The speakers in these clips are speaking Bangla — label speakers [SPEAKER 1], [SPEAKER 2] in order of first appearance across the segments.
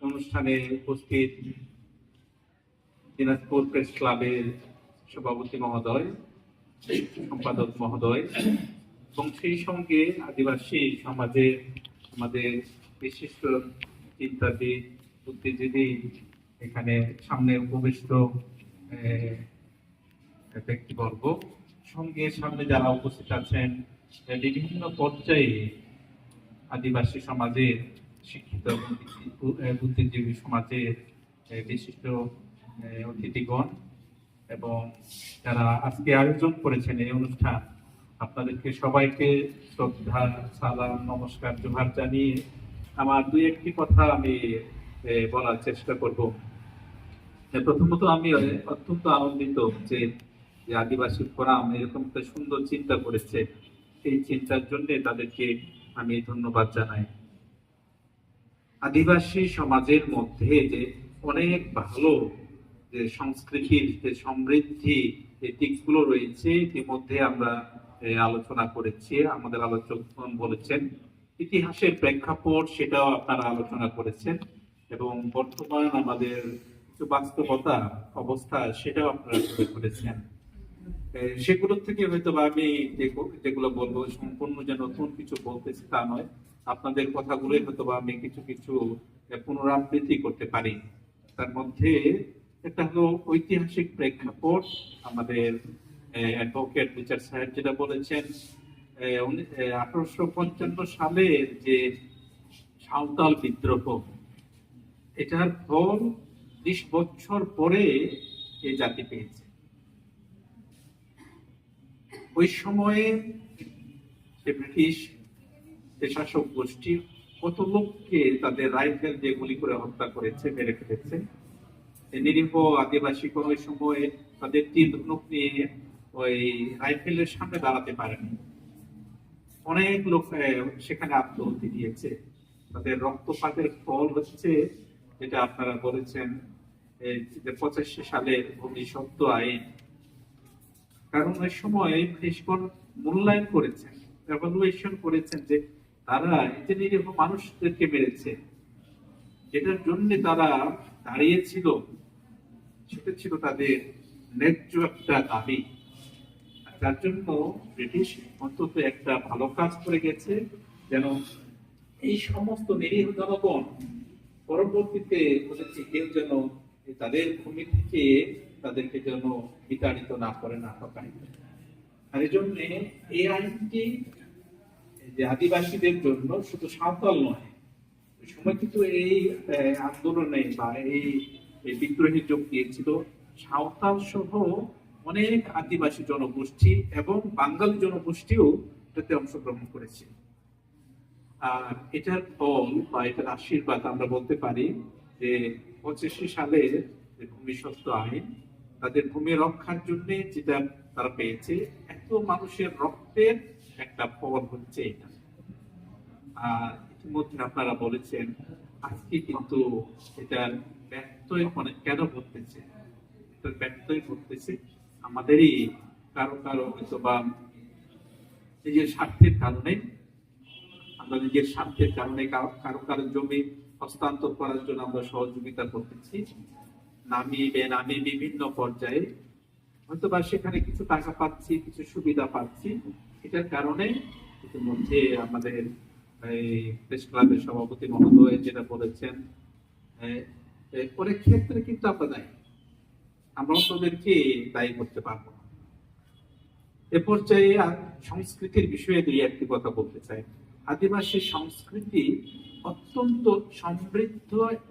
[SPEAKER 1] অনুষ্ঠানে উপস্থিত দিনাজপুর প্রেস ক্লাবের সভাপতি মহোদয়, সম্পাদক মহোদয় এবং সেই সঙ্গে আদিবাসী সমাজে আমাদের বিশিষ্ট চিন্তাবিদ, বুদ্ধিজীবী, এখানে সামনে উপবিষ্ট ব্যক্তিবর্গ, সঙ্গে সামনে যারা উপস্থিত আছেন বিভিন্ন পর্যায়ে আদিবাসী সমাজের শিক্ষিত বুদ্ধিজীবী সমাজের বিশিষ্ট অতিথিগণ এবং যারা আজকে আয়োজন করেছেন এই অনুষ্ঠান, আপনাদেরকে সবাইকে শ্রদ্ধা, সালাম, নমস্কার, জোহার জানিয়ে আমার দুই একটি কথা আমি বলার চেষ্টা করব। প্রথমত আমি অত্যন্ত আনন্দিত যে আদিবাসী ফোরাম এরকম একটা সুন্দর চিন্তা করেছে। এই চিন্তার জন্য তাদেরকে আমি ধন্যবাদ জানাই। আদিবাসী সমাজের মধ্যে যে অনেক ভালো যে সংস্কৃতির যে সমৃদ্ধি এই দিকগুলো রয়েছে ইতিমধ্যে আমরা আলোচনা করেছি, আমাদের আলোচকগণ বলেছেন। ইতিহাসের প্রেক্ষাপট সেটাও আপনারা আলোচনা করেছেন এবং বর্তমান আমাদের কিছু বাস্তবতা অবস্থা সেটাও আপনারা তুলে ধরেছেন। সেগুলোর থেকে হয়তো আমি যেগুলো বলবো সম্পূর্ণ যে নতুন কিছু বলতেছি তা নয়, আপনাদের কথাগুলোই হয়তো আমি কিছু কিছু পুনরাবৃত্তি করতে পারি। তার মধ্যে একটা হলো ঐতিহাসিক প্রেক্ষাপট। আমাদের অ্যাডভোকেট রিচার্ড সাহেব যেটা বলেছেন, 1855 সালের যে সাঁওতাল বিদ্রোহ, এটার ফল 20 বছর পরে এই জাতি পেয়েছে। ওই সময়ে ব্রিটিশ শাসক গোষ্ঠী কত লোককে তাদের রাইফেল দিয়ে গুলি করে হত্যা করেছে, মেরে ফেলেছে। নিরীহ আদিবাসী কোন ওই সময়ে তাদের তীর ধনুক নিয়ে ওই রাইফেলের সামনে দাঁড়াতে পারেনি। অনেক লোক সেখানে আত্মহত্যা দিয়েছে। তাদের রক্তপাতের ফল হচ্ছে যেটা আপনারা বলেছেন 85 সালের ভূমি সত্ত্ব আইন। কারণ ওই সময় ব্রিটিশগণ মূল্যায়ন করেছেন, এভালুয়েশন করেছেন যে তারা এই যে নিরীহ মানুষদেরকে মেরেছে, যেটার জন্য তারা দাঁড়িয়েছিল সেটা ছিল তাদের ন্যায্য একটা দাবি। যার জন্য ব্রিটিশ অন্তত একটা ভালো কাজ করে গেছে, যেন এই সমস্ত নিরীহ জনগণ পরবর্তীতে কেউ যেন তাদের ভূমি থেকে তাদেরকে যেন বিতাড়িত না করে, না ঠকায়। আর এই জন্য এই আইনটি যে আদিবাসীদের জন্য শুধু সাঁওতাল নয়, ওই সময় কিন্তু এই আন্দোলনে বা এই বিদ্রোহী যোগ দিয়েছিল সাঁওতাল সহ অনেক আদিবাসী জনগোষ্ঠী এবং বাঙালি জনগোষ্ঠীও এটাতে অংশগ্রহণ করেছে। আর এটার ফল বা এটার আশীর্বাদ আমরা বলতে পারি যে 85 সালের যে ভূমি সত্ত্ব আইন, তাদের ভূমি রক্ষার জন্য যেটা তারা পেয়েছে, এত মানুষের রক্তের একটা ফল হচ্ছে এটা। আর ইতিমধ্যে আপনারা বলেছেন আজকে কিন্তু এটার ব্যত্যয় কেন ঘটতেছে, এটার ব্যত্যয় ঘটতেছে আমাদেরই কারো কারো হয়তো বা নিজের স্বার্থের কারণে। আমরা নিজের স্বার্থের কারণে কারো কারো জমি হস্তান্তর করার জন্য আমরা সহযোগিতা করতেছি, নামি বিভিন্ন পর্যায়ে হয়তো বা সেখানে কিছু টাকা পাচ্ছি, কিছু সুবিধা পাচ্ছি। এটার কারণে ইতিমধ্যে আমাদের এই প্রেস ক্লাবের সভাপতি মহোদয় যেটা বলেছেন, অনেক ক্ষেত্রে কিন্তু আমরা দায়ী, আমরা তাদেরকে দায়ী করতে পারবো না। এ পর্যায়ে সংস্কৃতির বিষয়ে দুই একটি কথা বলতে চাই। আদিবাসী সংস্কৃতি অত্যন্ত সমৃদ্ধ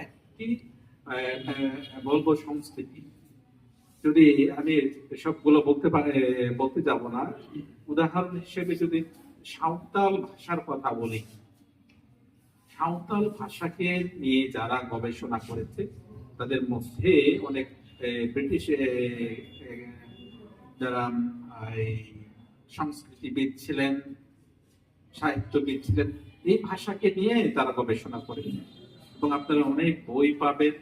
[SPEAKER 1] একটি বলবো সংস্কৃতি। যদি আমি সবগুলো বলতে যাব না, উদাহরণ হিসেবে যদি সাঁওতাল ভাষার কথা বলি, সাঁওতাল ভাষাকে নিয়ে যারা গবেষণা করেছে তাদের মধ্যে অনেক ব্রিটিশ যারা সংস্কৃতিবিদ ছিলেন, সাহিত্যবিদ ছিলেন, এই ভাষাকে নিয়ে তারা গবেষণা করেছেন এবং আপনারা অনেক বই পাবেন,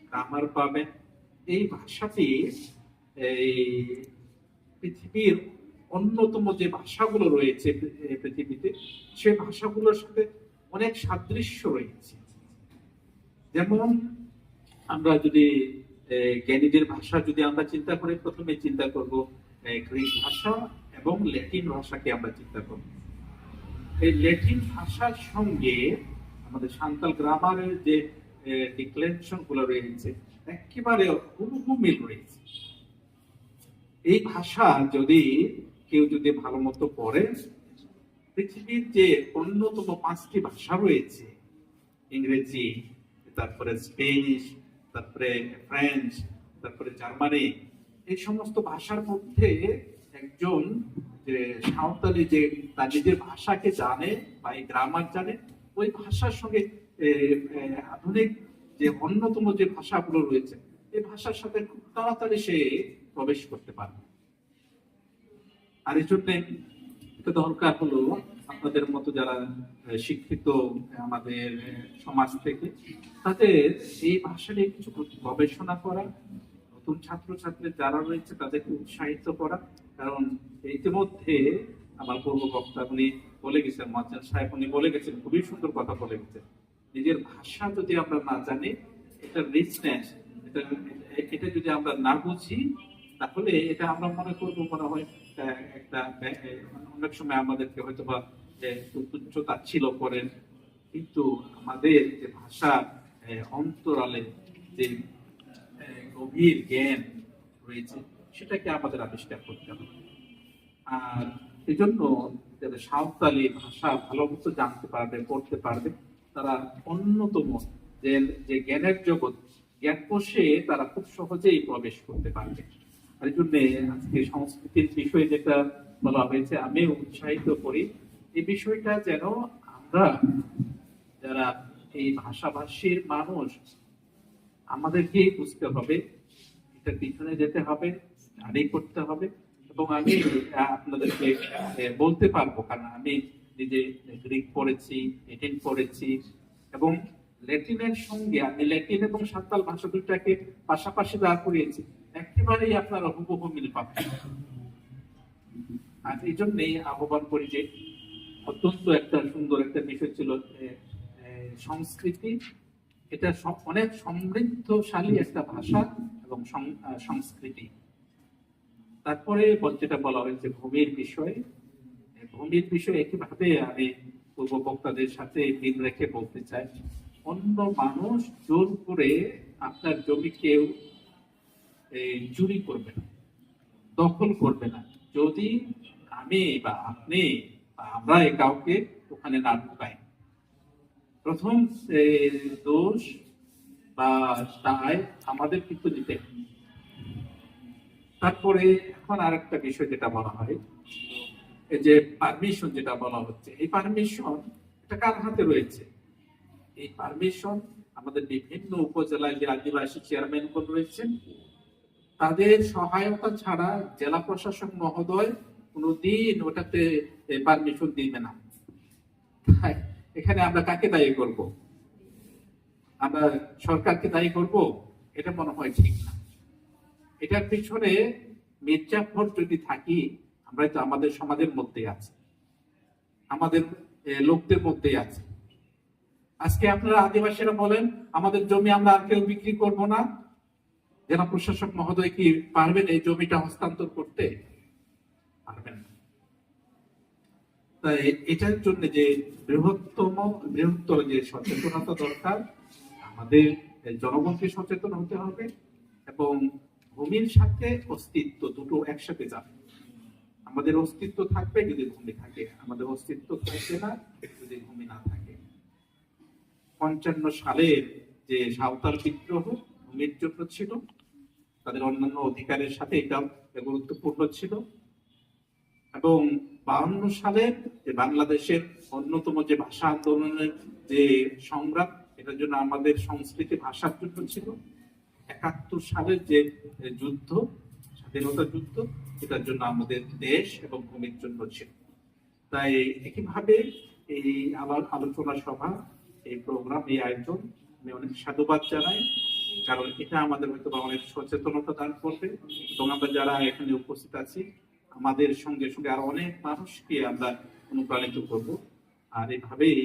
[SPEAKER 1] গ্রামার পাবেন। এই ভাষাটি এই পৃথিবীর অন্যতম যে ভাষাগুলো রয়েছে পৃথিবীতে, সে ভাষাগুলোর সাথে অনেক সাদৃশ্য রয়েছে। যেমন আমরা যদি জ্ঞানীদের ভাষা যদি আমরা চিন্তা করি, প্রথমে চিন্তা করব গ্রিক ভাষা এবং ল্যাটিন ভাষাকে আমরা চিন্তা করব। এই ল্যাটিন ভাষার সঙ্গে আমাদের সান্তাল গ্রামারের যে ডিক্লেরেশন গুলো রয়েছে একেবারে হুবহু মিল রয়েছে। এই ভাষা যদি কেউ যদি ভালো মতো পড়ে, পৃথিবীর যে অন্যতম 5টি ভাষা রয়েছে, ইংরেজি, তারপরে স্পেনিশ, তারপরে ফ্রেঞ্চ, তারপরে জার্মানি, এই সমস্ত ভাষার মধ্যে একজন যে সাঁওতালি যে তার নিজের ভাষাকে জানে বা এই গ্রামার জানে, ওই ভাষার সঙ্গে আধুনিক যে অন্যতম যে ভাষাগুলো রয়েছে এই ভাষার সাথে খুব তাড়াতাড়ি সে প্রবেশ করতে পারে। আর এই জন্য এটা দরকার হলো আপনাদের মতো যারা শিক্ষিত আমাদের সমাজ থেকে, তাদের এই ভাষা নিয়ে কিছু গবেষণা করা, নতুন ছাত্রছাত্রী যারা রয়েছে তাদেরকে উৎসাহিত করা। কারণ ইতিমধ্যে আমার পূর্ব বক্তা উনি বলে গেছেন, মজ্জান সাহেব উনি বলে গেছেন, খুবই সুন্দর কথা বলে গেছেন, নিজের ভাষা যদি আমরা না জানি, এটা রিচনেস, এটা যদি আমরা না বুঝি, তাহলে এটা আমরা মনে করবো মনে হয় একটা অনেক সময় আমাদেরকে হয়তো বা তুচ্ছ তাচ্ছিল করেন, কিন্তু আমাদের যে ভাষা অন্তরালে যে গভীর জ্ঞান রয়েছে সেটাকে আমাদের আবিষ্কার করতে হবে। আর এই জন্য যারা সাঁওতালি ভাষা ভালো মতো জানতে পারবে, পড়তে পারবে, তারা অন্যতম যে জ্ঞানের জগৎ, জ্ঞান কোষে তারা খুব সহজেই প্রবেশ করতে পারবে। আর এই জন্য আজকে সংস্কৃতির বিষয়ে যেটা বলা হয়েছে, আমি উৎসাহিত করি এই বিষয়টা যেন আমরা যারা এই ভাষাভাষীর মানুষ, আমাদেরকেই বুঝতে হবে, এটার পিছনে যেতে হবে, স্টাডি করতে হবে। এবং আমি আপনাদেরকে বলতে পারবো, কারণ আমি নিজে গ্রিক পড়েছি, ল্যাটিন পড়েছি, এবং ল্যাটিনের সঙ্গে আমি ল্যাটিন এবং সাঁওতাল ভাষা দুটাকে পাশাপাশি দাঁড় করিয়েছি, একেবারেই আপনারা হুবহু মিল পাবেন। আর এই জন্যই আহ্বান করি যে অত্যন্ত একটা সুন্দর একটা বিষয় ছিল সংস্কৃতি, এটা অনেক সমৃদ্ধশালী একটা ভাষা এবং সংস্কৃতি। তারপরে যেটা বলা হয়েছে ভূমির বিষয়ে, ভূমির বিষয়ে একইভাবে আমি পূর্ব বক্তাদের সাথে মিল রেখে বলতে চাই, অন্য মানুষ জোর করে আপনার জমি কেউ চুরি করবে না, দখল করবে না, যদি আমি বা আপনি বা আমরা কাউকে ওখানে না ঢুকাই। প্রথম দোষ বা দায় আমাদের কিন্তু নিতে হবে। তারপরে এখন আর একটা বিষয় যেটা বলা হয়, এই যে পারমিশন যেটা বলা হচ্ছে, এই পারমিশন এটা কার হাতে রয়েছে? এই পারমিশন আমাদের বিভিন্ন উপজেলায় যে আদিবাসী চেয়ারম্যানগণ রয়েছেন, তাদের সহায়তা ছাড়া জেলা প্রশাসক মহোদয় কোনোদিন ওটাতে পারমিশন দিবে না। এখানে আমরা কাকে দায়ী করব? আমরা সরকারকে দায়ী করব? এটা মনে হয় ঠিক না। এটার পিছনে মির্জাফর যদি থাকি, আমরা তো আমাদের সমাজের মধ্যে আছি, আমাদের লোকদের মধ্যে আছে। আজকে আপনারা আদিবাসীরা বলেন আমাদের জমি আমরা আর কেউ বিক্রি করব না, জেলা প্রশাসক মহোদয় কি পারবেন এই জমিটা হস্তান্তর করতে? পারবেন না। তাই এটার জন্য যে বৃহত্তর যে সচেতনতা দরকার, আমাদের জনগণকে সচেতন হতে হবে, এবং ভূমির সাথে অস্তিত্ব দুটো একসাথে যাবে। আমাদের অস্তিত্ব থাকবে যদি ভূমি থাকে, আমাদের অস্তিত্ব থাকবে না যদি ভূমি না থাকে। 55 সালের যে সাঁওতাল বিদ্রোহ ভূমির জন্য ছিল, তাদের অন্যান্য অধিকারের সাথে এটাও গুরুত্বপূর্ণ ছিল। এবং 52 সালের যে বাংলাদেশের অন্যতম যে ভাষা আন্দোলনের যে সংগ্রাম, এটার জন্য আমাদের সংস্কৃতি ভাষার জন্য ছিল। 71 সালের যে যুদ্ধ, স্বাধীনতা যুদ্ধ, এটার জন্য আমাদের দেশ এবং ভূমির জন্য ছিল। তাই একইভাবে এই আলোচনা সভা, এই প্রোগ্রাম, এই আয়োজন আমি অনেক সাধুবাদ জানাই, কারণ এটা আমাদের হয়তো অনেক সচেতনতা দান করবে, এবং আমরা যারা এখানে উপস্থিত আছি আমাদের সঙ্গে সঙ্গে আরো অনেক মানুষকে আমরা অনুপ্রাণিত করব। আর এইভাবেই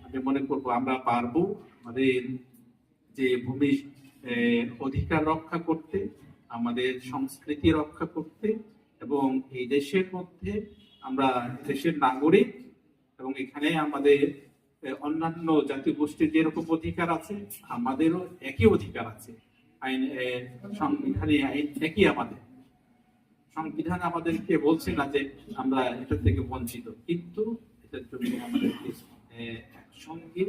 [SPEAKER 1] আমি মনে করবো আমরা পারবো আমাদের যে ভূমি অধিকার রক্ষা করতে, আমাদের সংস্কৃতি রক্ষা করতে, এবং এই দেশের মধ্যে আমরা দেশের নাগরিক, এবং এখানে আমাদের অন্যান্য জাতীয় গোষ্ঠীর যেরকম অধিকার আছে আমাদেরও একই অধিকার আছে। আইন সংবিধানে আইন একই আমাদের। সংবিধান আমাদেরকে বলছে না যে আমরা এটা থেকে বঞ্চিত, কিন্তু এটার জন্য আমাদেরকে একসঙ্গে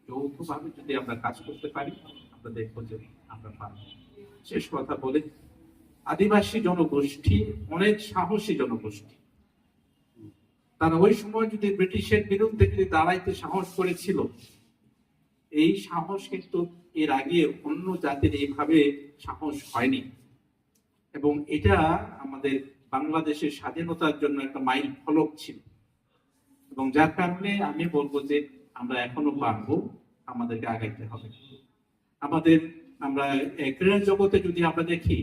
[SPEAKER 1] যৌথভাবে যদি আমরা কাজ করতে পারি আমরা দেখবো যে আমরা পারব। শেষ কথা বলে, আদিবাসী জনগোষ্ঠী অনেক সাহসী জনগোষ্ঠী। তারা ওই সময় যদি ব্রিটিশের বিরুদ্ধে যদি দাঁড়াইতে সাহস করেছিল, এই সাহস কিন্তু এর আগে অন্য জাতির এইভাবে সাহস হয়নি। এবং এটা আমাদের বাংলাদেশের স্বাধীনতার জন্য একটা মাইল ফলক ছিল, এবং যার কারণে আমি বলবো যে আমরা এখনো পারবো, আমাদেরকে আগাইতে হবে। আমরা ক্রীড়া জগতে যদি আমরা দেখি,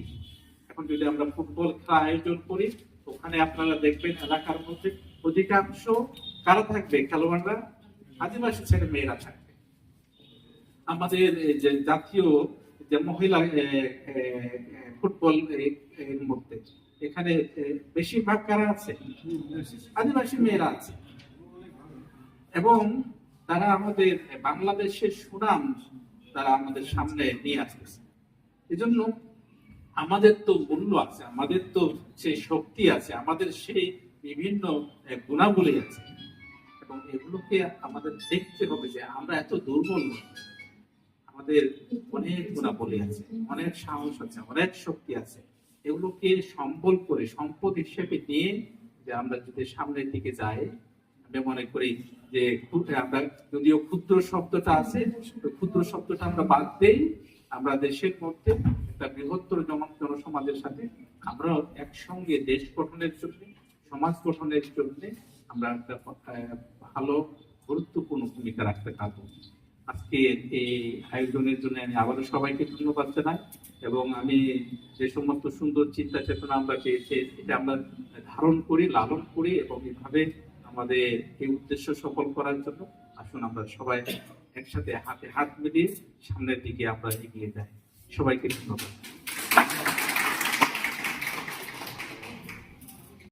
[SPEAKER 1] এখন যদি আমরা ফুটবল খেলা আয়োজন করি, ওখানে আপনারা দেখবেন এলাকার মধ্যে অধিকাংশ কারা থাকবে, খেলোয়াড়রা আদিবাসী ছেলে মেয়েরা থাকবে। আমাদের যে জাতীয় যে মহিলা ফুটবল এর মধ্যে এখানে বেশিরভাগ কারা আছে, আদিবাসী মেয়েরা আছে, এবং তারা আমাদের বাংলাদেশের সুনাম তারা আমাদের সামনে নিয়ে আসতেছে। এজন্য আমাদের তো মূল্য আছে, আমাদের তো সেই শক্তি আছে, আমাদের সেই বিভিন্ন গুণাবলী আছে, এবং এগুলোকে আমাদের দেখতে হবে যে আমরা এত দুর্বল নই। আমাদের অনেক গুণাবলী আছে, অনেক সাহস আছে, অনেক শক্তি আছে। এগুলোকে সম্বল করে সম্পদ হিসেবে নিয়ে যে আমরা যদি সামনের দিকে যাই, আমি মনে করি যে আমরা যদিও ক্ষুদ্র শব্দটা আছে, ক্ষুদ্র শব্দটা আমরা বাদ দেই, আমরা দেশের মধ্যে একটা বৃহত্তর জনসমাজের সাথে আমরা একসঙ্গে দেশ গঠনের জন্য, সমাজ গঠনের জন্য আমরা একটা ভালো গুরুত্বপূর্ণ ভূমিকা রাখতে পারবো। আজকে এই আয়োজনের জন্য আমি আবারও সবাইকে ধন্যবাদ জানাই, এবং আমি যে সমস্ত সুন্দর চিন্তা চেতনা আমরা পেয়েছি এটা আমরা ধারণ করি, লালন করি, এবং এইভাবে আমাদের এই উদ্দেশ্য সফল করার জন্য আসুন আমরা সবাই একসাথে হাতে হাত মিলিয়ে সামনের দিকে আমরা এগিয়ে যাই। সবাইকে ধন্যবাদ।